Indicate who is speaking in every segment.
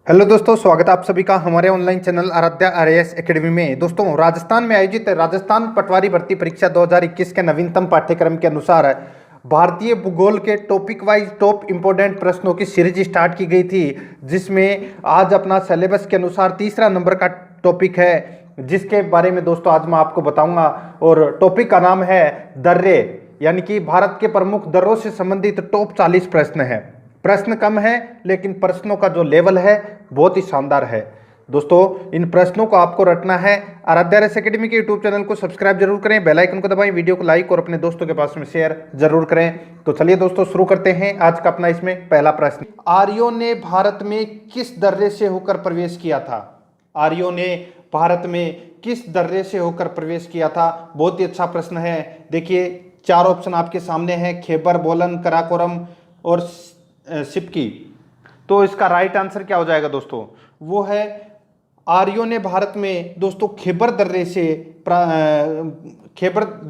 Speaker 1: Hello दोस्तों, स्वागत है आप सभी का हमारे online channel Aradhya RAS academy में। दोस्तों, राजस्थान में आयोजित राजस्थान पटवारी भर्ती परीक्षा 2021 के नवीनतम पाठ्यक्रम के अनुसार भारतीय भूगोल के टॉपिक वाइज टॉप इंपोर्टेंट प्रश्नों की सीरीज स्टार्ट की गई थी, जिसमें आज अपना सिलेबस के अनुसार तीसरा नंबर का टॉपिक है, जिसके बारे में दोस्तों आज मैं आपको बताऊंगा। और टॉपिक का नाम है दर्रे, यानी कि भारत के प्रमुख दर्रों से संबंधित टॉप 40 प्रश्न है। प्रश्न कम है लेकिन प्रश्नों का जो लेवल है बहुत ही शानदार है। दोस्तों, इन प्रश्नों को आपको रटना है। आराध्या आरएएस एकेडमी के यूट्यूब चैनल को सब्सक्राइब जरूर करें, बेल आइकन को दबाएं, वीडियो को लाइक और अपने दोस्तों के पास में शेयर जरूर करें। तो चलिए दोस्तों, शुरू करते हैं आज का अपना इसमें पहला प्रश्न। आर्यों ने भारत में किस दर्रे से होकर प्रवेश किया था? आर्यों ने भारत में किस दर्रे से होकर प्रवेश किया था? बहुत ही अच्छा प्रश्न है। देखिए, चार ऑप्शन आपके सामने हैं: खैबर, बोलन, कराकोरम और सिपकी। तो इसका राइट आंसर क्या हो जाएगा दोस्तों? वो है आर्यों ने भारत में दोस्तों खैबर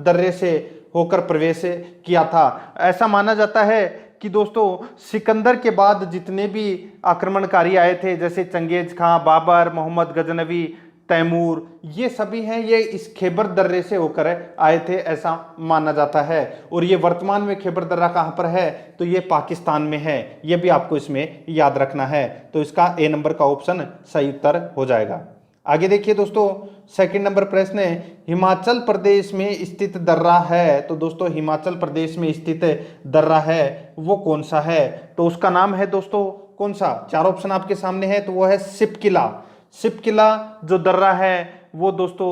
Speaker 1: दर्रे से होकर प्रवेश किया था। ऐसा माना जाता है कि दोस्तों सिकंदर के बाद जितने भी आक्रमणकारी आए थे, जैसे चंगेज खां, बाबर, मोहम्मद गजनवी, तैमूर, ये सभी हैं, ये इस खैबर दर्रे से होकर आए थे, ऐसा माना जाता है। और ये वर्तमान में खैबर दर्रा कहाँ पर है? तो ये पाकिस्तान में है। ये भी आपको इसमें याद रखना है। तो इसका ए नंबर का ऑप्शन सही उत्तर हो जाएगा। आगे देखिए दोस्तों, सेकंड नंबर प्रश्न है, हिमाचल प्रदेश में स्थित दर्रा है। तो दोस्तों, हिमाचल प्रदेश में स्थित दर्रा है वो कौन सा है? तो उसका नाम है दोस्तों कौन सा? चार ऑप्शन आपके सामने है, तो वो है सिपकिला। सिपकिला जो दर्रा है वो दोस्तों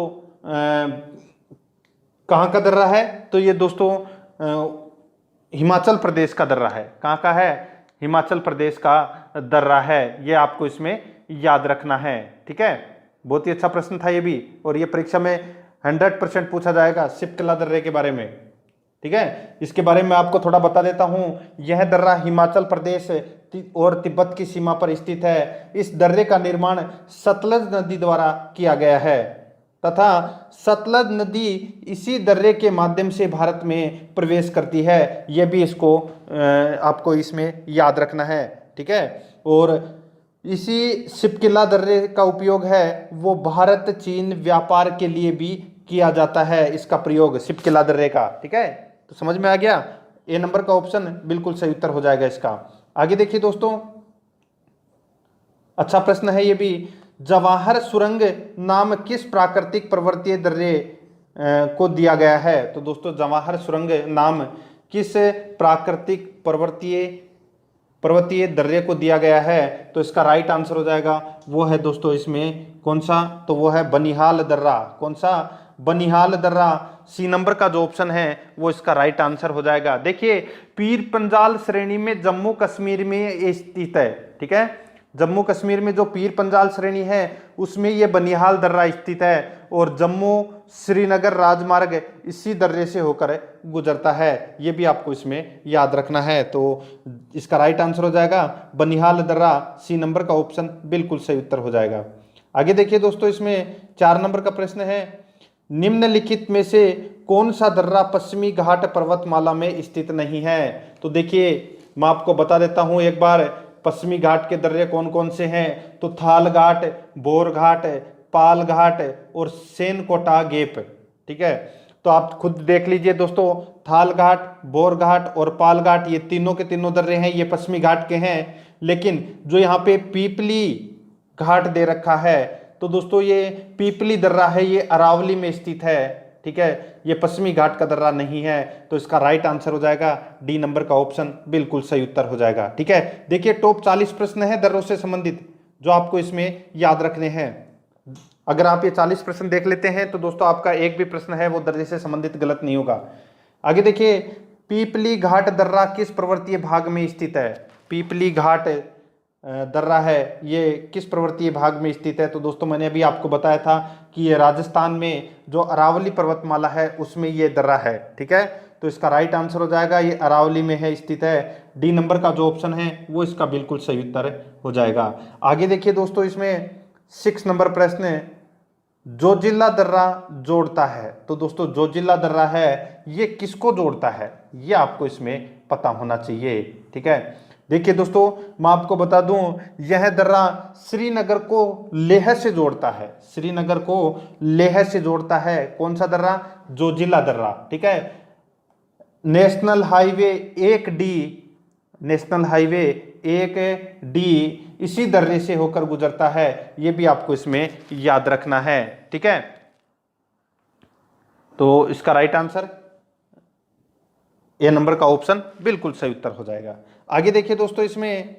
Speaker 1: कहाँ का दर्रा है? तो ये दोस्तों हिमाचल प्रदेश का दर्रा है। कहाँ का है? हिमाचल प्रदेश का दर्रा है। ये आपको इसमें याद रखना है। ठीक है, बहुत ही अच्छा प्रश्न था ये भी, और ये परीक्षा में 100% पूछा जाएगा सिपकिला दर्रे के बारे में। ठीक है, इसके बारे में आपको थोड़ा बता देता हूं। यह दर्रा हिमाचल प्रदेश और तिब्बत की सीमा पर स्थित है। इस दर्रे का निर्माण सतलज नदी द्वारा किया गया है तथा सतलज नदी इसी दर्रे के माध्यम से भारत में प्रवेश करती है। यह भी इसको आपको इसमें याद रखना है। ठीक है, और इसी सिपकिला दर्रे का उपयोग है वो भारत चीन व्यापार के लिए भी किया जाता है, इसका प्रयोग सिपकिला दर्रे का। ठीक है, तो समझ में आ गया? ए नंबर का ऑप्शन बिल्कुल सही उत्तर हो जाएगा इसका। आगे देखिए दोस्तों, अच्छा प्रश्न है ये भी। जवाहर सुरंग नाम किस प्राकृतिक पर्वतीय दर्रे को दिया गया है? तो दोस्तों, जवाहर सुरंग नाम किस प्राकृतिक पर्वतीय दर्रे को दिया गया है? तो इसका राइट आंसर हो जाएगा वो है दोस्तों इसमें कौन सा? तो वो है बनिहाल दर्रा। कौन सा? बनिहाल दर्रा। सी नंबर का जो ऑप्शन है वो इसका राइट आंसर हो जाएगा। देखिए, पीर पंजाल श्रेणी में जम्मू कश्मीर में ये स्थित है। ठीक है, जम्मू कश्मीर में जो पीर पंजाल श्रेणी है उसमें ये बनिहाल दर्रा स्थित है, और जम्मू श्रीनगर राजमार्ग इसी दर्रे से होकर गुजरता है। ये भी आपको इसमें याद रखना है। तो इसका राइट आंसर हो जाएगा बनिहाल दर्रा। सी नंबर का ऑप्शन बिल्कुल सही उत्तर हो जाएगा। आगे देखिए दोस्तों, इसमें 4 नंबर का प्रश्न है, निम्नलिखित में से कौन सा दर्रा पश्चिमी घाट पर्वतमाला में स्थित नहीं है? तो देखिए, मैं आपको बता देता हूं एक बार, पश्चिमी घाट के दर्रे कौन कौन से हैं। तो थाल घाट, बोर घाट, पाल घाट और सेनकोटा गेप। ठीक है, तो आप खुद देख लीजिए दोस्तों, थाल घाट, बोर घाट और पाल घाट, ये तीनों के तीनों दर्रे हैं, ये पश्चिमी घाट के हैं। लेकिन जो यहाँ पे पीपली घाट दे रखा है, तो दोस्तों ये पीपली दर्रा है, ये अरावली में स्थित है। ठीक है, ये पश्चिमी घाट का दर्रा नहीं है। तो इसका राइट आंसर हो जाएगा डी नंबर का ऑप्शन बिल्कुल सही उत्तर हो जाएगा। ठीक है, देखिए टॉप 40 प्रश्न है दर्रों से संबंधित जो आपको इसमें याद रखने हैं। अगर आप ये 40 प्रश्न देख लेते हैं तो दोस्तों आपका एक भी प्रश्न है वो दर्रे से संबंधित गलत नहीं होगा। आगे देखिए, पीपली घाट दर्रा किस पर्वतीय भाग में स्थित है? पीपली घाट दर्रा है ये किस पर्वतीय भाग में स्थित है? तो दोस्तों, मैंने अभी आपको बताया था कि ये राजस्थान में जो अरावली पर्वतमाला है उसमें ये दर्रा है। ठीक है, तो इसका राइट आंसर हो जाएगा ये अरावली में है स्थित है। डी नंबर का जो ऑप्शन है वो इसका बिल्कुल सही उत्तर हो जाएगा। आगे देखिए दोस्तों, इसमें 6 नंबर प्रश्न है, जोजिला दर्रा जोड़ता है। तो दोस्तों, जोजिला दर्रा है ये किसको जोड़ता है? ये आपको इसमें पता होना चाहिए। ठीक है, देखिए दोस्तों, मैं आपको बता दूं, यह दर्रा श्रीनगर को लेह से जोड़ता है, श्रीनगर को लेह से जोड़ता है। कौन सा दर्रा? जोजिला दर्रा। ठीक है, national highway 1D, national highway 1D इसी दर्रे से होकर गुजरता है। ये भी आपको इसमें याद रखना है। ठीक है, तो इसका राइट आंसर ए नंबर का ऑप्शन बिल्कुल सही उत्तर हो जाएगा। आगे देखिए दोस्तों, इसमें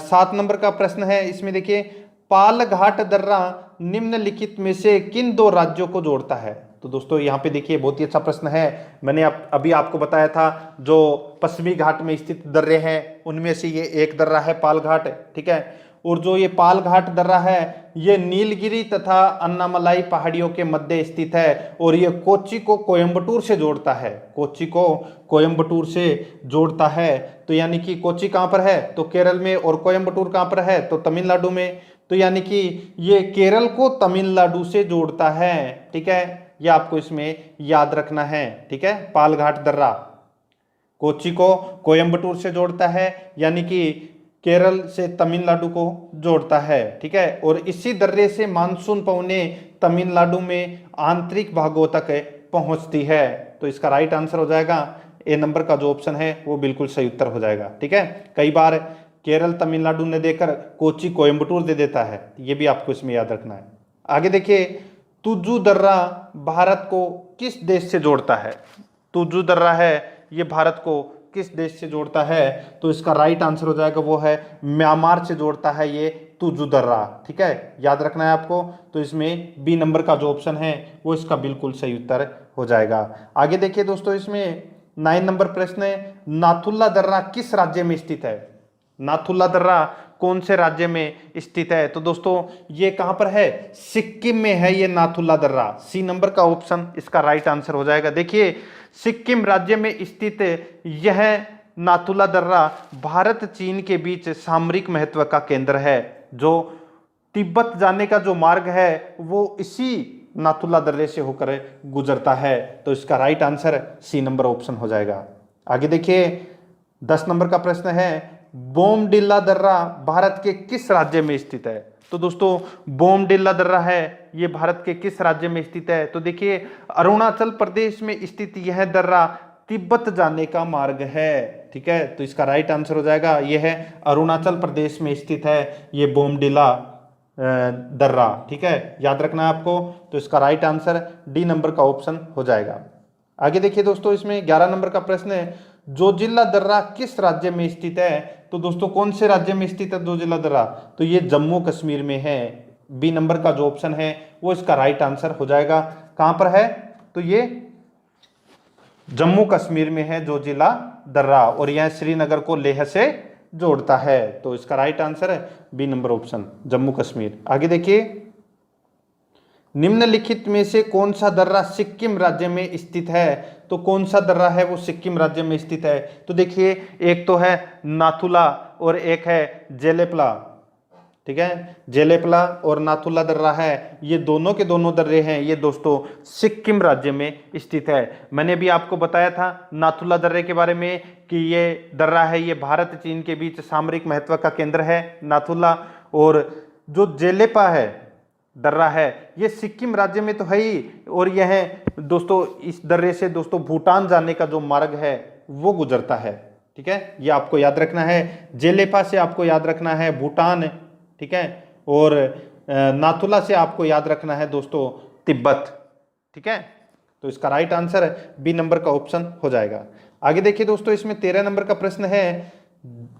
Speaker 1: 7 नंबर का प्रश्न है। इसमें देखिए, पालघाट दर्रा निम्नलिखित में से किन 2 राज्यों को जोड़ता है? तो दोस्तों यहाँ पे देखिए, बहुत ही अच्छा प्रश्न है। मैंने अभी आपको बताया था, जो पश्चिमी घाट में स्थित दर्रे हैं उनमें से ये एक दर्रा है पालघाट। ठीक है, और जो ये पालघाट दर्रा है ये नीलगिरी तथा अन्नामलाई पहाड़ियों के मध्य स्थित है, और ये कोच्चि को कोयम्बटूर से जोड़ता है, कोच्चि को कोयम्बटूर से जोड़ता है। तो यानी कि कोच्चि कहाँ पर है? तो केरल में। और कोयम्बटूर कहाँ पर है? तो तमिलनाडु में। तो यानी कि ये केरल को तमिलनाडु से जोड़ता है। ठीक है, ये आपको इसमें याद रखना है। ठीक है, पालघाट दर्रा कोच्चि को कोयम्बटूर से जोड़ता है, यानी कि केरल से तमिलनाडु को जोड़ता है। ठीक है, और इसी दर्रे से मानसून पवनें तमिलनाडु में आंतरिक भागों तक पहुंचती है। तो इसका राइट आंसर हो जाएगा ए नंबर का जो ऑप्शन है वो बिल्कुल सही उत्तर हो जाएगा। ठीक है, कई बार केरल तमिलनाडु ने देकर कोच्चि कोयम्बटूर दे देता है, ये भी आपको इसमें याद रखना है। आगे देखिए, तुजू दर्रा भारत को किस देश से जोड़ता है? तुजू दर्रा है ये भारत को किस देश से जोड़ता है? तो इसका राइट आंसर हो जाएगा वो है म्यांमार से जोड़ता है ये तुजू दर्रा। ठीक है, याद रखना है आपको। तो इसमें बी नंबर का जो ऑप्शन है वो इसका बिल्कुल सही उत्तर हो जाएगा। आगे देखिए दोस्तों, इसमें 9 नंबर प्रश्न है, नाथुला दर्रा किस राज्य में स्थित है? नाथुला दर्रा कौन से राज्य में स्थित है? तो दोस्तों ये कहां पर है? सिक्किम में है ये नाथुला दर्रा। सी नंबर का ऑप्शन इसका राइट आंसर हो जाएगा। देखिए, सिक्किम राज्य में स्थित यह नाथुला दर्रा भारत चीन के बीच सामरिक महत्व का केंद्र है। जो तिब्बत जाने का जो मार्ग है वो इसी नाथुला दर्रे से होकर गुजरता है। तो इसका right answer C number option हो जाएगा। आगे देखिए, 10 नंबर का प्रश्न है, बोमडिल्ला दर्रा भारत के किस राज्य में स्थित है? तो दोस्तों बोमडिल्ला दर्रा है ये भारत के किस राज्य में स्थित है? तो देखिए, अरुणाचल प्रदेश में स्थित यह दर्रा तिब्बत जाने का मार्ग है। ठीक है, तो इसका राइट आंसर हो जाएगा यह है अरुणाचल प्रदेश में स्थित है ये बोमडिल्ला दर्रा। ठीक है, याद रखना है आपको। तो इसका राइट आंसर डी नंबर का ऑप्शन हो जाएगा। आगे देखिए दोस्तों, इसमें 11 नंबर का प्रश्न है, जोजिला दर्रा किस राज्य में स्थित है? तो दोस्तों कौन से राज्य में स्थित है जोजिला दर्रा? तो ये जम्मू कश्मीर में है। बी नंबर का जो ऑप्शन है वो इसका राइट आंसर हो जाएगा। कहां पर है? तो ये जम्मू कश्मीर में है जोजिला दर्रा, और यह श्रीनगर को लेह से जोड़ता है। तो इसका राइट आंसर है B number option, Jammu Kashmir. आगे देखिए, निम्नलिखित में से कौन सा दर्रा सिक्किम राज्य में स्थित है? तो कौन सा दर्रा है वो सिक्किम राज्य में स्थित है? तो देखिए, एक तो है नाथुला और एक है जेलेपला। ठीक है, जेलेपला और नाथुला दर्रा है, ये दोनों के दोनों दर्रे हैं, ये दोस्तों सिक्किम राज्य में स्थित है। मैंने भी आपको बताया था नाथुला दर्रे के बारे में कि ये दर्रा है ये भारत चीन के बीच सामरिक महत्व का केंद्र है नाथुला, और जो जेलेपा है दर्रा है ये सिक्किम राज्य में तो है ही, और यह दोस्तों इस दर्रे से दोस्तों भूटान जाने का जो मार्ग है वो गुजरता है। ठीक है, ये आपको याद रखना है। जेलेपा से आपको याद रखना है भूटान। ठीक है, और नाथुला से आपको याद रखना है दोस्तों तिब्बत। ठीक है, तो इसका राइट आंसर बी नंबर का ऑप्शन हो जाएगा। आगे देखिए दोस्तों, इसमें 13 नंबर का प्रश्न है,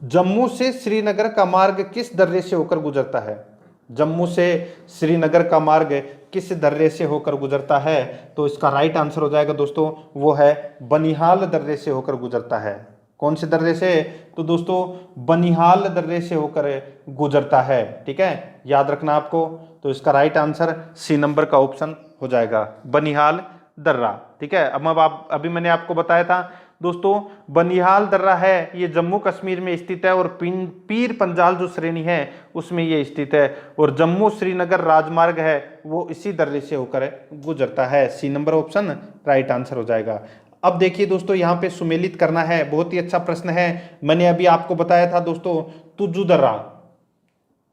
Speaker 1: जम्मू से श्रीनगर का मार्ग किस दर्रे से होकर गुजरता है? जम्मू से श्रीनगर का मार्ग किस दर्रे से होकर गुजरता है? तो इसका राइट आंसर हो जाएगा दोस्तों वो है बनिहाल दर्रे से होकर गुजरता है। कौन से दर्रे से? तो दोस्तों बनिहाल दर्रे से होकर गुजरता है। ठीक है, याद रखना आपको। तो इसका राइट आंसर सी नंबर का ऑप्शन हो जाएगा, बनिहाल दर्रा। ठीक है, अब अभी मैंने आपको बताया था दोस्तों बनिहाल दर्रा है ये जम्मू कश्मीर में स्थित है, और पीर पंजाल जो श्रेणी है उसमें ये स्थित है, और जम्मू श्रीनगर राजमार्ग है वो इसी दर्रे से होकर गुजरता है। C number option right answer हो जाएगा। अब देखिए दोस्तों यहाँ पे सुमेलित करना है, बहुत ही अच्छा प्रश्न है। मैंने अभी आपको बताया था दोस्तों तुजु दर्रा,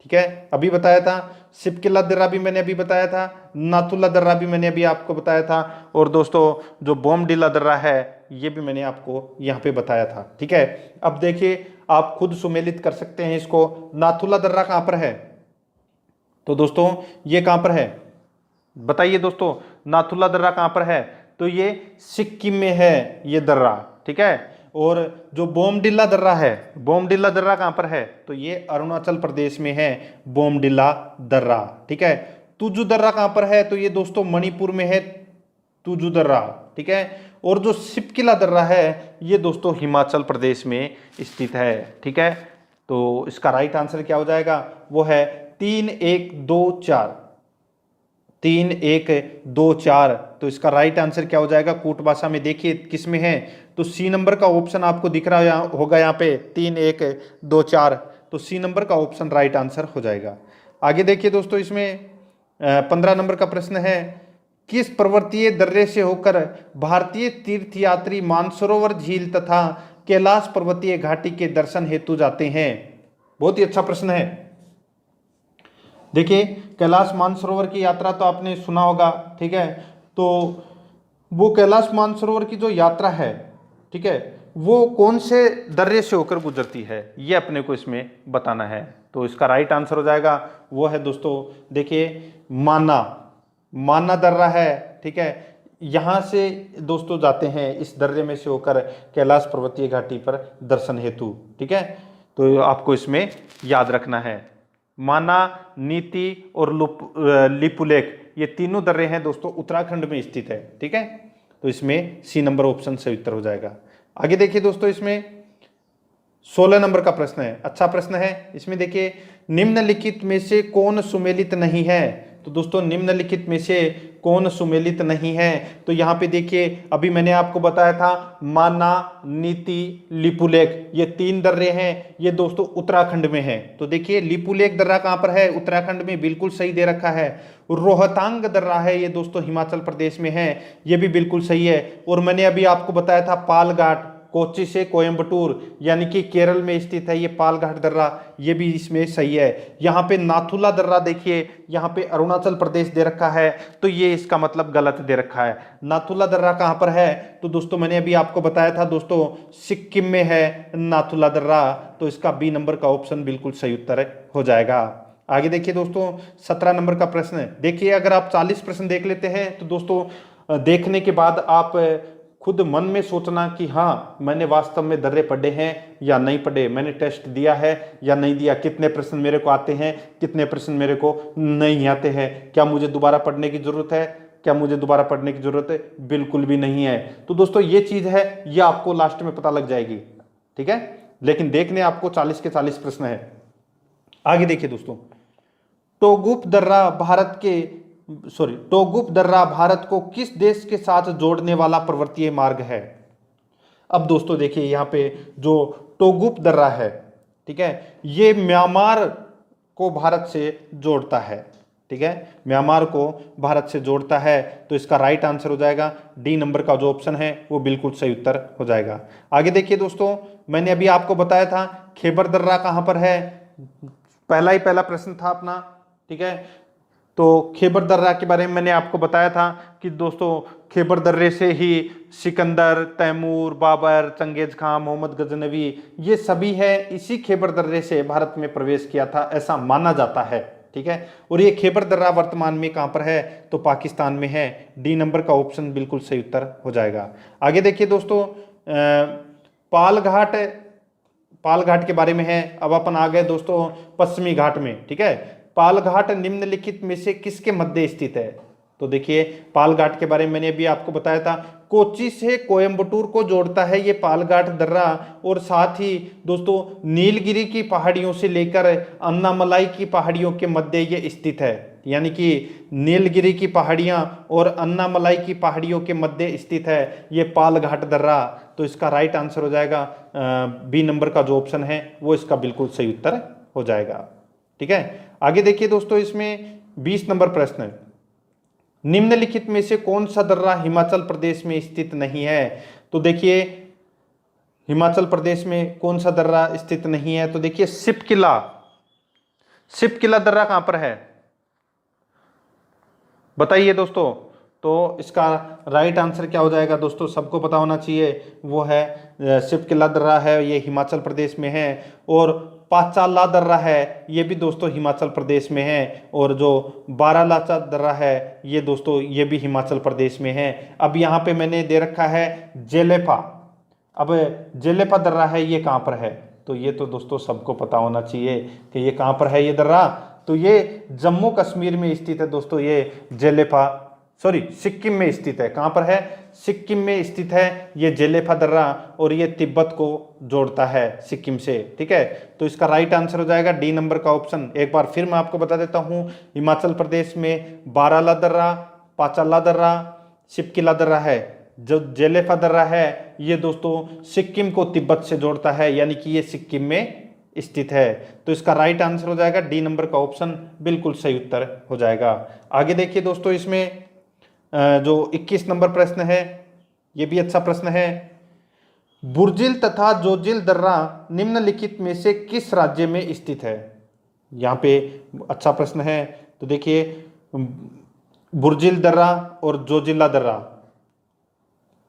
Speaker 1: ठीक है, अभी बताया था। सिपकिला दर्रा भी मैंने अभी बताया था, नाथुला दर्रा भी मैंने अभी आपको बताया था, और दोस्तों जो बोमडिला दर्रा है ये भी मैंने आपको यहाँ पे बताया था, ठीक है। अब देखिए आप खुद सुमेलित कर सकते हैं इसको। नाथुला दर्रा कहाँ पर है, तो दोस्तों ये कहाँ पर है, बताइए दोस्तों, नाथुला दर्रा कहाँ पर है, तो ये सिक्किम में है ये दर्रा, ठीक है। और जो बोमडिला दर्रा है, बोमडिला दर्रा कहाँ पर है, तो ये अरुणाचल प्रदेश में है बोमडिला दर्रा, ठीक है। तुजु दर्रा कहाँ पर है, तो ये दोस्तों मणिपुर में है तुजु दर्रा, ठीक है। और जो सिपकिला दर्रा है ये दोस्तों हिमाचल प्रदेश में स्थित है, ठीक है। तो इसका राइट आंसर क्या हो जाएगा, वो है 3-1-2-4, 3-1-2-4। तो इसका राइट आंसर क्या हो जाएगा, कूट भाषा में देखिए किस में है, तो सी नंबर का ऑप्शन आपको दिख रहा होगा यहाँ पे 3-1-2-4, तो सी नंबर का ऑप्शन राइट आंसर हो जाएगा। आगे देखिए दोस्तों, इसमें 15 नंबर का प्रश्न है, किस पर्वतीय दर्रे से होकर भारतीय तीर्थयात्री मानसरोवर झील तथा कैलाश पर्वतीय घाटी के दर्शन हेतु जाते हैं। बहुत ही अच्छा प्रश्न है। देखिए कैलाश मानसरोवर की यात्रा तो आपने सुना होगा, ठीक है। तो वो कैलाश मानसरोवर की जो यात्रा है, ठीक है, वो कौन से दर्रे से होकर गुजरती है, ये अपने को इसमें बताना है। तो इसका राइट आंसर हो जाएगा वो है दोस्तों, देखिए माना दर्रा है, ठीक है। यहाँ से दोस्तों जाते हैं, इस दर्रे में से होकर कैलाश पर्वतीय घाटी पर दर्शन हेतु, ठीक है। तो आपको इसमें याद रखना है, माना, नीति और लिपुलेख ये तीनों दर्रे हैं दोस्तों उत्तराखंड में स्थित है, ठीक है। तो इसमें सी नंबर ऑप्शन सही उत्तर हो जाएगा। आगे देखिए दोस्तों, इसमें 16 नंबर का प्रश्न है, अच्छा प्रश्न है। इसमें देखिए निम्नलिखित में से कौन सुमेलित नहीं है, तो दोस्तों निम्नलिखित में से कौन सुमेलित नहीं है, तो यहाँ पे देखिए अभी मैंने आपको बताया था माना, नीति, लिपुलेख ये 3 दर्रे हैं, ये दोस्तों उत्तराखंड में है। तो देखिए लिपुलेख दर्रा कहाँ पर है, उत्तराखंड में, बिल्कुल सही दे रखा है। रोहतांग दर्रा है ये दोस्तों हिमाचल प्रदेश में है, ये भी बिल्कुल सही है। और मैंने अभी आपको बताया था पालघाट, कोच्चि से कोयम्बटूर यानी कि केरल में स्थित है ये पालघाट दर्रा, ये भी इसमें सही है। यहाँ पे नाथुला दर्रा देखिए, यहाँ पे अरुणाचल प्रदेश दे रखा है, तो ये इसका मतलब गलत दे रखा है। नाथुला दर्रा कहाँ पर है, तो दोस्तों मैंने अभी आपको बताया था दोस्तों सिक्किम में है नाथुला दर्रा, तो इसका बी नंबर का ऑप्शन बिल्कुल सही उत्तर हो जाएगा। आगे देखिए दोस्तों 17 नंबर का प्रश्न है। देखिए अगर आप 40 प्रश्न देख लेते हैं तो दोस्तों देखने के बाद आप खुद मन में सोचना कि हाँ मैंने वास्तव में दर्रे पढ़े हैं या नहीं पढ़े, मैंने टेस्ट दिया है या नहीं दिया, कितने प्रश्न मेरे को आते हैं, कितने प्रश्न मेरे को नहीं आते हैं, क्या मुझे दोबारा पढ़ने की जरूरत है, क्या मुझे दोबारा पढ़ने की जरूरत है, बिल्कुल भी नहीं है। तो दोस्तों ये चीज है, ये आपको लास्ट में पता लग जाएगी, ठीक है। लेकिन देखने आपको 40 के 40 प्रश्न है। आगे देखिए दोस्तों, टोगुप दर्रा भारत को किस देश के साथ जोड़ने वाला पर्वतीय मार्ग है। अब दोस्तों देखिए यहाँ पे जो टोगुप दर्रा है, ठीक है, ये म्यांमार को भारत से जोड़ता है, ठीक है, म्यांमार को भारत से जोड़ता है। तो इसका राइट आंसर हो जाएगा डी नंबर का जो ऑप्शन है वो बिल्कुल सही उत्तर हो जाएगा। आगे देखिए दोस्तों, मैंने अभी आपको बताया था खेबर दर्रा कहाँ पर है, पहला प्रश्न था अपना, ठीक है। तो खेबर दर्रा के बारे में मैंने आपको बताया था कि दोस्तों खेबर दर्रे से ही सिकंदर, तैमूर, बाबर, चंगेज खां, मोहम्मद गजनवी ये सभी है इसी खेबर दर्रे से भारत में प्रवेश किया था, ऐसा माना जाता है, ठीक है। और ये खेबर दर्रा वर्तमान में कहाँ पर है, तो पाकिस्तान में है। डी नंबर का ऑप्शन बिल्कुल सही उत्तर हो जाएगा। आगे देखिए दोस्तों पालघाट के बारे में है। अब अपन आ गए दोस्तों पश्चिमी घाट में, ठीक है। पालघाट निम्नलिखित में से किसके मध्य स्थित है, तो देखिए पालघाट के बारे में मैंने अभी आपको बताया था, कोच्चि से कोयम्बटूर को जोड़ता है ये पालघाट दर्रा, और साथ ही दोस्तों नीलगिरी की पहाड़ियों से लेकर अन्नामलाई की पहाड़ियों के मध्य ये स्थित है, यानी कि नीलगिरी की पहाड़ियां और अन्नामलाई की पहाड़ियों के मध्य स्थित है ये पालघाट दर्रा। तो इसका राइट आंसर हो जाएगा बी नंबर का जो ऑप्शन है वो इसका बिल्कुल सही उत्तर हो जाएगा, ठीक है। आगे देखिए दोस्तों, इसमें 20 नंबर प्रश्न है, निम्नलिखित में से कौन सा दर्रा हिमाचल प्रदेश में स्थित नहीं है, तो देखिए हिमाचल प्रदेश में कौन सा दर्रा स्थित नहीं है, तो देखिए शिपकिला, शिपकिला दर्रा कहां पर है बताइए दोस्तों। तो इसका राइट आंसर क्या हो जाएगा दोस्तों, सबको पता होना चाहिए, वो है शिपकिला दर्रा है, ये हिमाचल प्रदेश में है। और पाचाला दर्रा है, ये भी दोस्तों हिमाचल प्रदेश में है। और जो बारालाचा दर्रा है, ये दोस्तों ये भी हिमाचल प्रदेश में है। अब यहाँ पे मैंने दे रखा है जेलेफा। अब जेलेफा दर्रा है, ये कहाँ पर है, तो ये तो दोस्तों सबको पता होना चाहिए कि ये कहाँ पर है ये दर्रा, तो ये जम्मू कश्मीर में स्थित है दोस्तों। ये जेलेफा, सॉरी सिक्किम में स्थित है। कहां पर है, सिक्किम में स्थित है ये जेलेफा दर्रा, और ये तिब्बत को जोड़ता है सिक्किम से, ठीक है। तो इसका राइट आंसर हो जाएगा डी नंबर का ऑप्शन। एक बार फिर मैं आपको बता देता हूं, हिमाचल प्रदेश में बाराला दर्रा, पाचाला दर्रा, शिपकिला दर्रा है। जो जेलेफा दर्रा है ये दोस्तों सिक्किम को तिब्बत से जोड़ता है, यानी कि ये सिक्किम में स्थित है। तो इसका राइट आंसर हो जाएगा डी नंबर का ऑप्शन, बिल्कुल सही उत्तर हो जाएगा। आगे देखिए दोस्तों, इसमें जो 21 नंबर प्रश्न है, ये भी अच्छा प्रश्न है। बुर्जिल तथा जोजिल दर्रा निम्नलिखित में से किस राज्य में स्थित है, यहाँ पे अच्छा प्रश्न है। तो देखिए बुर्जिल दर्रा और जोजिला दर्रा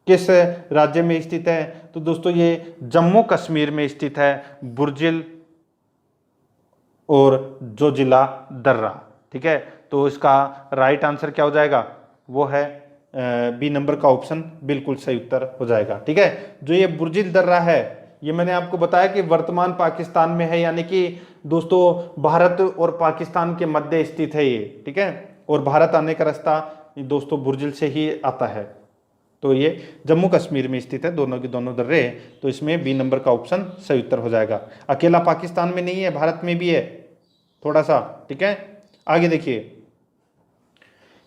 Speaker 1: किस राज्य में स्थित है, तो दोस्तों ये जम्मू कश्मीर में स्थित है, बुर्जिल और जोजिला दर्रा, ठीक है। तो इसका राइट आंसर क्या हो जाएगा, वो है बी नंबर का ऑप्शन, बिल्कुल सही उत्तर हो जाएगा, ठीक है। जो ये बुर्जिल दर्रा है, ये मैंने आपको बताया कि वर्तमान पाकिस्तान में है, यानी कि दोस्तों भारत और पाकिस्तान के मध्य स्थित है ये, ठीक है। और भारत आने का रास्ता दोस्तों बुर्जिल से ही आता है। तो ये जम्मू कश्मीर में स्थित है, दोनों के दोनों दर्रे। तो इसमें बी नंबर का ऑप्शन सही उत्तर हो जाएगा। अकेला पाकिस्तान में नहीं है, भारत में भी है थोड़ा सा, ठीक है। आगे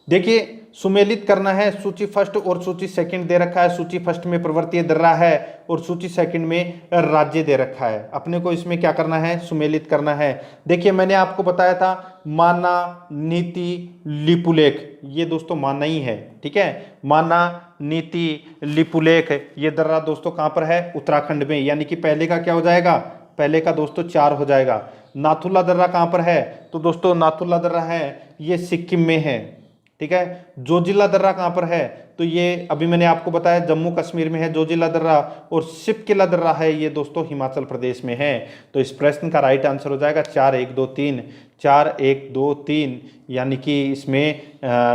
Speaker 1: देखिए सुमेलित करना है, सूची फर्स्ट और सूची सेकंड दे रखा है। सूची फर्स्ट में पर्वतीय दर्रा है और सूची सेकंड में राज्य दे रखा है। अपने को इसमें क्या करना है, सुमेलित करना है। देखिए मैंने आपको बताया था माना, नीति, लिपुलेख, ये दोस्तों माना ही है, ठीक है। माना, नीति, लिपुलेख, ये दर्रा दोस्तों कहां पर है, उत्तराखंड में, यानी कि पहले का क्या हो जाएगा, पहले का दोस्तों 4 हो जाएगा। नाथुला दर्रा कहां पर है, तो दोस्तों नाथुला दर्रा है ये सिक्किम में है, ठीक है। जोजिला दर्रा कहां पर है, तो ये अभी मैंने आपको बताया जम्मू कश्मीर में है जोजिला दर्रा। और शिपकिला दर्रा है ये दोस्तों हिमाचल प्रदेश में है। तो इस प्रश्न का राइट आंसर हो जाएगा 4 1 2 3, 4 1 2 3, यानी कि इसमें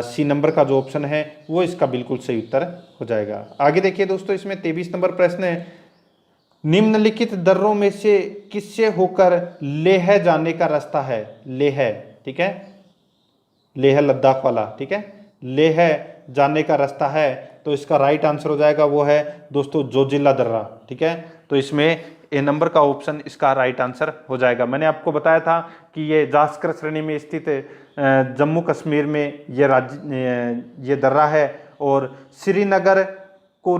Speaker 1: सी नंबर का जो ऑप्शन है वो इसका बिल्कुल सही उत्तर हो जाएगा। आगे देखिए दोस्तों, इसमें 23 नंबर प्रश्न है, निम्नलिखित दर्रों में से किससे होकर लेह जाने का रास्ता है, लेह, ठीक है, लेह लद्दाख वाला, ठीक है, लेह जाने का रास्ता है। तो इसका राइट आंसर हो जाएगा वो है दोस्तों जोजिला दर्रा, ठीक है। तो इसमें ए नंबर का ऑप्शन इसका राइट आंसर हो जाएगा। मैंने आपको बताया था कि ये जास्कर श्रेणी में स्थित जम्मू कश्मीर में ये राज्य ये दर्रा है। और श्रीनगर को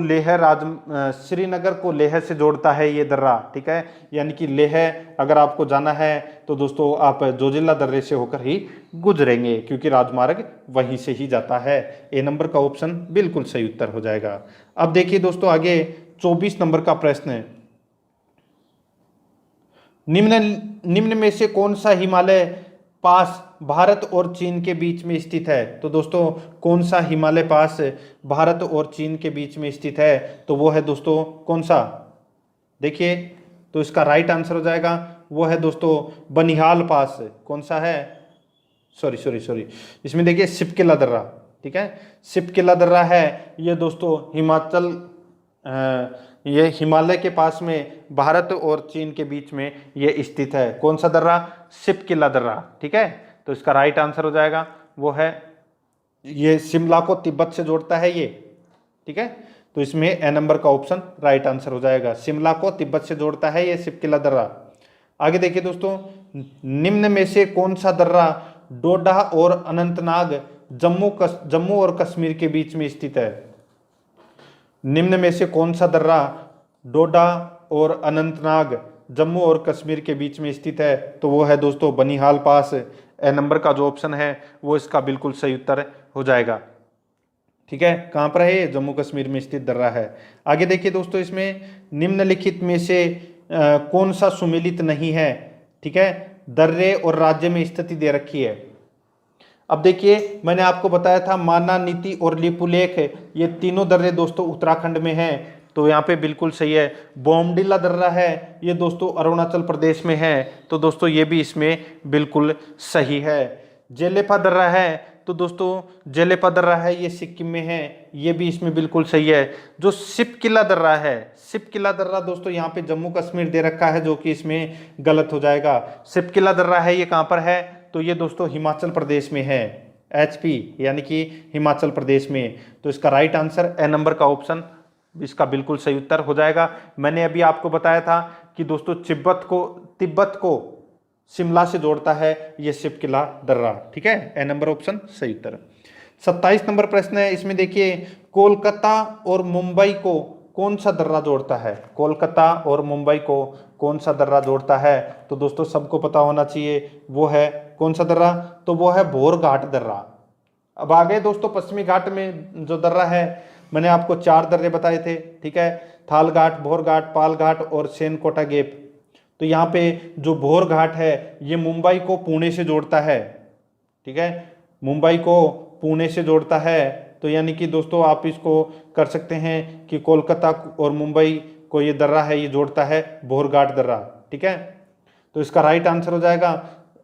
Speaker 1: लेह से जोड़ता है ये दर्रा, ठीक है। यानी कि लेह अगर आपको जाना है तो दोस्तों आप जोजिला दर्रे से होकर ही गुजरेंगे, क्योंकि राजमार्ग वहीं से ही जाता है। ए नंबर का ऑप्शन बिल्कुल सही उत्तर हो जाएगा। अब देखिए दोस्तों आगे 24 नंबर का प्रश्न है, निम्न में से कौन सा हिमालय पास भारत और चीन के बीच में स्थित है, तो दोस्तों कौन सा हिमालय पास भारत और चीन के बीच में स्थित है, तो वो है दोस्तों कौन सा, देखिए तो इसका राइट आंसर हो जाएगा वो है दोस्तों बनिहाल पास। कौन सा है, सॉरी इसमें देखिए शिपकिला दर्रा, ठीक है, शिपकिला दर्रा है ये दोस्तों ये हिमालय के पास में भारत और चीन के बीच में ये स्थित है। कौन सा दर्रा, शिपकिला दर्रा, ठीक है। तो इसका राइट आंसर हो जाएगा वो है ये शिमला को तिब्बत से जोड़ता है ये, ठीक है। तो इसमें ए नंबर का ऑप्शन राइट आंसर हो जाएगा, शिमला को तिब्बत से जोड़ता है ये शिपकिला दर्रा। आगे देखिए दोस्तों, निम्न में से कौन सा दर्रा डोडा और अनंतनाग जम्मू और कश्मीर के बीच में स्थित है, निम्न में से कौन सा दर्रा डोडा और अनंतनाग जम्मू और कश्मीर के बीच में स्थित है, तो वो है दोस्तों बनिहाल पास। ए नंबर का जो ऑप्शन है वो इसका बिल्कुल सही उत्तर हो जाएगा, ठीक है, कहाँ पर है ये? जम्मू कश्मीर में स्थित दर्रा है। आगे देखिए दोस्तों, इसमें निम्नलिखित में से कौन सा सुमेलित नहीं है? ठीक है, दर्रे और राज्य में स्थिति दे रखी है। अब देखिए, मैंने आपको बताया था माना, नीति और लिपुलेख, ये तीनों दर्रे दोस्तों उत्तराखंड में हैं, तो यहाँ पे बिल्कुल सही है। बोमडिला दर्रा है, ये दोस्तों अरुणाचल प्रदेश में है, तो दोस्तों ये भी इसमें बिल्कुल सही है। जेलेपा दर्रा है, तो दोस्तों जेलेपा दर्रा है, ये सिक्किम में है, ये भी इसमें बिल्कुल सही है। जो सिपकिला दर्रा है, सिपकिला दर्रा दोस्तों यहाँ पे जम्मू कश्मीर दे रखा है, जो कि इसमें गलत हो जाएगा। सिपकिला दर्रा है, ये कहाँ पर है? तो ये दोस्तों हिमाचल प्रदेश में है, HP यानी कि हिमाचल प्रदेश में। तो इसका राइट आंसर ए नंबर का ऑप्शन इसका बिल्कुल सही उत्तर हो जाएगा। मैंने अभी आपको बताया था कि दोस्तों तिब्बत को शिमला से जोड़ता है ये सिपकिला दर्रा, ठीक है, ए नंबर ऑप्शन सही उत्तर। 27 नंबर प्रश्न है, इसमें देखिए कोलकाता और मुंबई को कौन सा दर्रा जोड़ता है? कोलकाता और मुंबई को कौन सा दर्रा जोड़ता है? तो दोस्तों सबको पता होना चाहिए, वो है कौन सा दर्रा? तो वो है भोर घाट दर्रा। अब आ गए दोस्तों पश्चिमी घाट में जो दर्रा है, मैंने आपको 4 दर्रे बताए थे, ठीक है, थाल घाट, भोर घाट, पाल घाट और सेनकोटा गेप। तो यहाँ पे जो भोर घाट है ये मुंबई को पुणे से जोड़ता है, ठीक है, मुंबई को पुणे से जोड़ता है। तो यानी कि दोस्तों आप इसको कर सकते हैं कि कोलकाता और मुंबई को ये दर्रा है, ये जोड़ता है भोर घाट दर्रा, ठीक है। तो इसका राइट आंसर हो जाएगा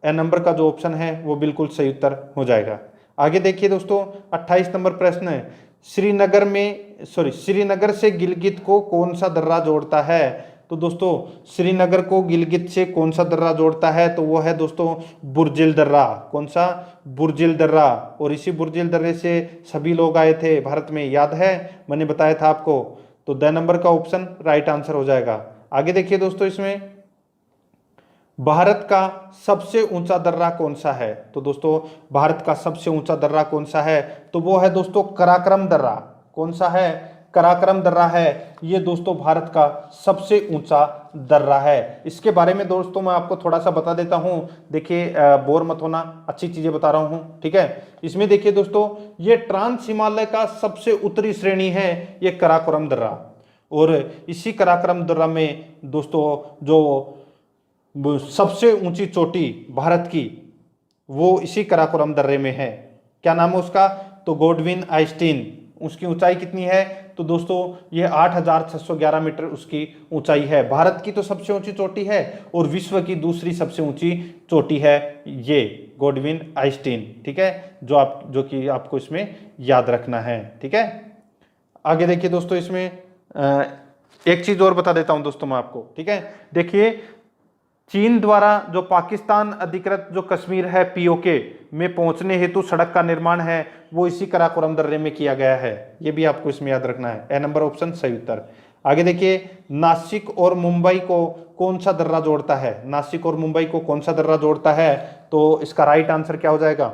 Speaker 1: ए नंबर का जो ऑप्शन है वो बिल्कुल सही उत्तर हो जाएगा। आगे देखिए दोस्तों, 28 नंबर प्रश्न है, श्रीनगर से गिलगित को कौन सा दर्रा जोड़ता है? तो दोस्तों श्रीनगर को गिलगित से कौन सा दर्रा जोड़ता है? तो वो है दोस्तों बुर्जिल दर्रा। कौन सा? बुर्जिल दर्रा। और इसी बुर्जिल दर्रे से सभी लोग आए थे भारत में, याद है, मैंने बताया था आपको। तो द नंबर का ऑप्शन राइट आंसर हो जाएगा। आगे देखिए दोस्तों, इसमें भारत का सबसे ऊंचा दर्रा कौन सा है? तो दोस्तों भारत का सबसे ऊंचा दर्रा कौन सा है? तो वो है दोस्तों कराक्रम दर्रा। कौन सा है? कराक्रम दर्रा है, ये दोस्तों भारत का सबसे ऊंचा दर्रा है। इसके बारे में दोस्तों मैं आपको थोड़ा सा बता देता हूं, देखिए बोर मत होना, अच्छी चीजें बता रहा हूं, ठीक है। इसमें देखिए दोस्तों, ये ट्रांस हिमालय का सबसे उत्तरी श्रेणी है ये कराकोरम दर्रा, और इसी कराकोरम दर्रा में दोस्तों जो सबसे ऊंची चोटी भारत की वो इसी कराकोरम दर्रे में है। क्या नाम है उसका? तो गोडविन आइस्टीन। उसकी ऊंचाई कितनी है? तो दोस्तों ये 8611 मीटर उसकी ऊंचाई है। भारत की तो सबसे ऊंची चोटी है और विश्व की दूसरी सबसे ऊंची चोटी है ये गोडविन आइस्टीन, ठीक है, जो कि आपको इसमें याद रखना है, ठीक है। आगे देखिए दोस्तों, इसमें एक चीज और बता देता हूं दोस्तों मैं आपको, ठीक है। देखिए चीन द्वारा जो पाकिस्तान अधिकृत जो कश्मीर है POK में पहुंचने हेतु सड़क का निर्माण है वो इसी कराकोरम दर्रे में किया गया है, ये भी आपको इसमें याद रखना है। ए नंबर ऑप्शन सही उत्तर। आगे देखिए, नासिक और मुंबई को कौन सा दर्रा जोड़ता है? नासिक और मुंबई को कौन सा दर्रा जोड़ता है? तो इसका राइट आंसर क्या हो जाएगा?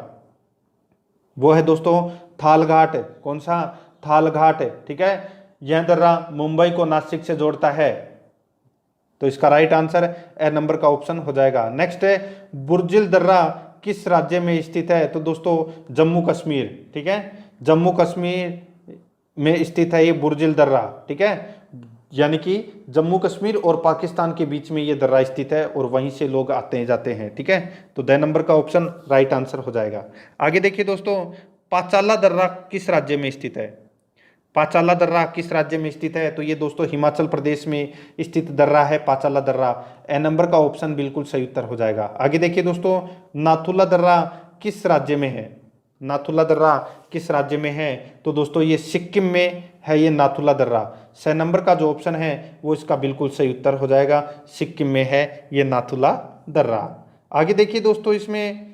Speaker 1: वो है दोस्तों थाल घाट। कौन सा? थाल घाट, ठीक है। यह दर्रा मुंबई को नासिक से जोड़ता है, तो इसका राइट आंसर ए नंबर का ऑप्शन हो जाएगा। नेक्स्ट है, बुर्जिल दर्रा किस राज्य में स्थित है? तो दोस्तों जम्मू कश्मीर, ठीक है, जम्मू कश्मीर में स्थित है ये बुर्जिल दर्रा, ठीक है। यानी कि जम्मू कश्मीर और पाकिस्तान के बीच में ये दर्रा स्थित है और वहीं से लोग आते हैं जाते हैं, ठीक है। तो द नंबर का ऑप्शन राइट आंसर हो जाएगा। आगे देखिए दोस्तों, पाचाला दर्रा किस राज्य में स्थित है? पाचाला दर्रा किस राज्य में स्थित है? तो ये दोस्तों हिमाचल प्रदेश में स्थित दर्रा है पाचाला दर्रा। ए नंबर का ऑप्शन बिल्कुल सही उत्तर हो जाएगा। आगे देखिए दोस्तों, नाथुला दर्रा किस राज्य में है? नाथुला दर्रा किस राज्य में है? तो दोस्तों ये सिक्किम में है ये नाथुला दर्रा। स नंबर का जो ऑप्शन है वो इसका बिल्कुल सही उत्तर हो जाएगा, सिक्किम में है ये नाथुला दर्रा। आगे देखिए दोस्तों, इसमें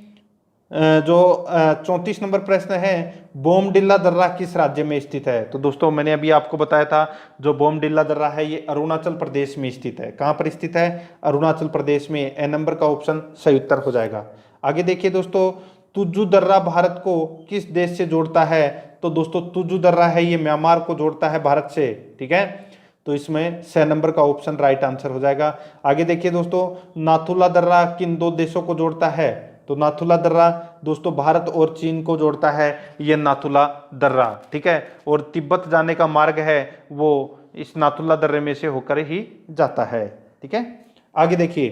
Speaker 1: जो 34 नंबर प्रश्न है, बोमडिल्ला दर्रा किस राज्य में स्थित है? तो दोस्तों मैंने अभी आपको बताया था जो बोमडिल्ला दर्रा है ये अरुणाचल प्रदेश में स्थित है। कहाँ पर स्थित है? अरुणाचल प्रदेश में। ए नंबर का ऑप्शन सही उत्तर हो जाएगा। आगे देखिए दोस्तों, तुजू दर्रा भारत को किस देश से जोड़ता है? तो दोस्तों तुजू दर्रा है ये म्यांमार को जोड़ता है भारत से, ठीक है। तो इसमें स नंबर का ऑप्शन राइट आंसर हो जाएगा। आगे देखिए दोस्तों, नाथुला दर्रा किन दो देशों को जोड़ता है? तो नाथुला दर्रा दोस्तों भारत और चीन को जोड़ता है ये नाथुला दर्रा, ठीक है। और तिब्बत जाने का मार्ग है वो इस नाथुला दर्रे में से होकर ही जाता है, ठीक है। आगे देखिए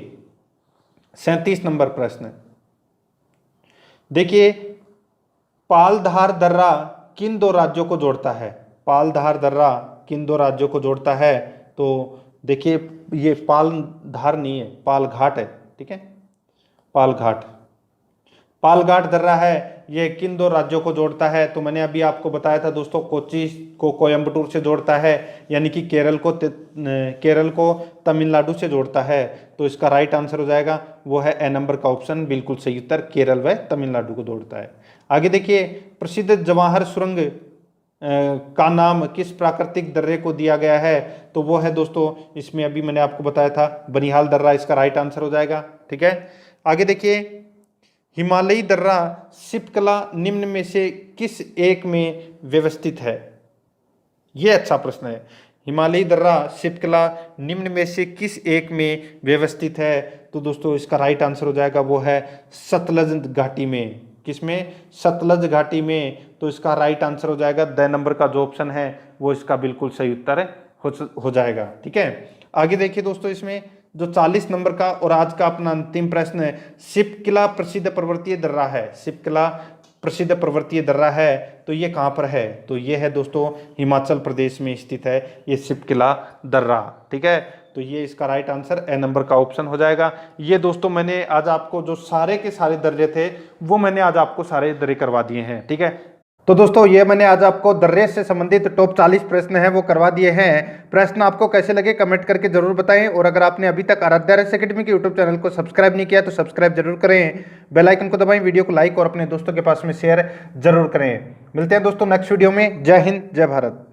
Speaker 1: 37 नंबर प्रश्न देखिए, पालधार दर्रा किन दो राज्यों को जोड़ता है? पालधार दर्रा किन दो राज्यों को जोड़ता है? तो देखिए ये पालधार नहीं है, पालघाट है, ठीक है। पालघाट, पालघाट दर्रा है, ये किन दो राज्यों को जोड़ता है? तो मैंने अभी आपको बताया था दोस्तों, कोच्चि को कोयम्बटूर से जोड़ता है, यानी कि केरल को तमिलनाडु से जोड़ता है। तो इसका राइट आंसर हो जाएगा वो है ए नंबर का ऑप्शन, बिल्कुल सही उत्तर, केरल व तमिलनाडु को जोड़ता है। आगे देखिए, प्रसिद्ध जवाहर सुरंग का नाम किस प्राकृतिक दर्रे को दिया गया है? तो वो है दोस्तों, इसमें अभी मैंने आपको बताया था बनिहाल दर्रा इसका राइट आंसर हो जाएगा, ठीक है। आगे देखिए, हिमालयी दर्रा शिपकला निम्न में से किस एक में व्यवस्थित है? यह अच्छा प्रश्न है। हिमालयी दर्रा शिपकला निम्न में से किस एक में व्यवस्थित है? तो दोस्तों इसका राइट आंसर हो जाएगा वो है सतलज घाटी में। किसमें? सतलज घाटी में। तो इसका राइट आंसर हो जाएगा द नंबर का जो ऑप्शन है वो इसका बिल्कुल सही उत्तर हो जाएगा, ठीक है। आगे देखिए दोस्तों, इसमें जो 40 नंबर का और आज का अपना अंतिम प्रश्न है, शिपकिला प्रसिद्ध पर्वतीय दर्रा है। शिपकिला प्रसिद्ध पर्वतीय दर्रा है, तो ये कहाँ पर है? तो ये है दोस्तों हिमाचल प्रदेश में स्थित है ये शिपकिला दर्रा, ठीक है। तो ये इसका राइट आंसर ए नंबर का ऑप्शन हो जाएगा। ये दोस्तों मैंने आज आपको जो सारे के सारे दर्रे थे वो मैंने आज आपको सारे दर्रे करवा दिए हैं, ठीक है। तो दोस्तों ये मैंने आज आपको दर्रे से संबंधित टॉप 40 प्रश्न हैं वो करवा दिए हैं। प्रश्न आपको कैसे लगे कमेंट करके जरूर बताएं, और अगर आपने अभी तक आराध्या रेस एकेडमी के यूट्यूब चैनल को सब्सक्राइब नहीं किया तो सब्सक्राइब जरूर करें, बेल आइकन को दबाएं, वीडियो को लाइक और अपने दोस्तों के पास में शेयर जरूर करें। मिलते हैं दोस्तों नेक्स्ट वीडियो में। जय हिंद, जय भारत।